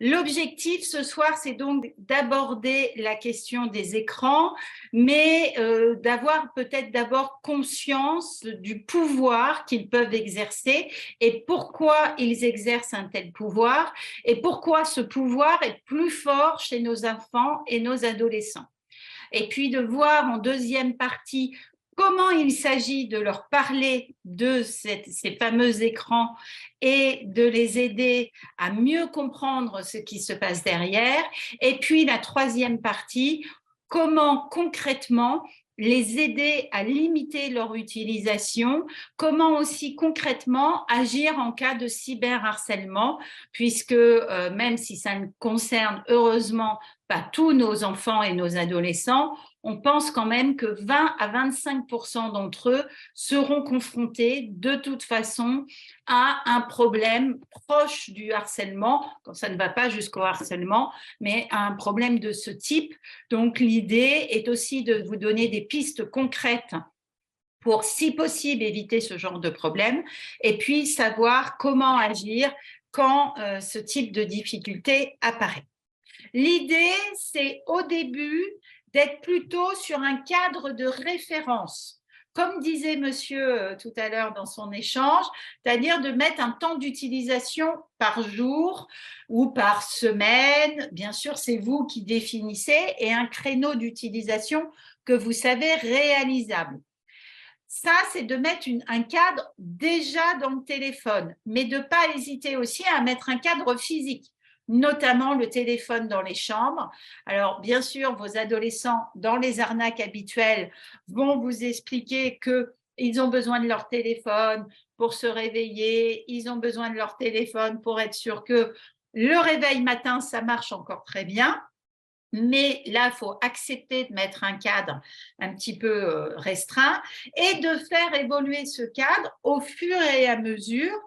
L'objectif ce soir, c'est donc d'aborder la question des écrans, mais d'avoir peut-être d'abord conscience du pouvoir qu'ils peuvent exercer et pourquoi ils exercent un tel pouvoir et pourquoi ce pouvoir est plus fort chez nos enfants et nos adolescents. Et puis de voir en deuxième partie comment il s'agit de leur parler de ces fameux écrans et de les aider à mieux comprendre ce qui se passe derrière. Et puis la troisième partie, comment concrètement les aider à limiter leur utilisation, comment aussi concrètement agir en cas de cyberharcèlement, puisque même si ça ne concerne heureusement pas tous nos enfants et nos adolescents, on pense quand même que 20 à 25% d'entre eux seront confrontés de toute façon à un problème proche du harcèlement, quand ça ne va pas jusqu'au harcèlement, mais à un problème de ce type. Donc l'idée est aussi de vous donner des pistes concrètes pour, si possible, éviter ce genre de problème, et puis savoir comment agir quand ce type de difficulté apparaît. L'idée, c'est au début d'être plutôt sur un cadre de référence. Comme disait monsieur tout à l'heure dans son échange, c'est-à-dire de mettre un temps d'utilisation par jour ou par semaine. Bien sûr, c'est vous qui définissez, et un créneau d'utilisation que vous savez réalisable. Ça, c'est de mettre un cadre déjà dans le téléphone, mais de ne pas hésiter aussi à mettre un cadre physique, notamment le téléphone dans les chambres. Alors, bien sûr, vos adolescents, dans les arnaques habituelles, vont vous expliquer qu'ils ont besoin de leur téléphone pour se réveiller, ils ont besoin de leur téléphone pour être sûr que le réveil matin, ça marche encore très bien. Mais là, il faut accepter de mettre un cadre un petit peu restreint et de faire évoluer ce cadre au fur et à mesure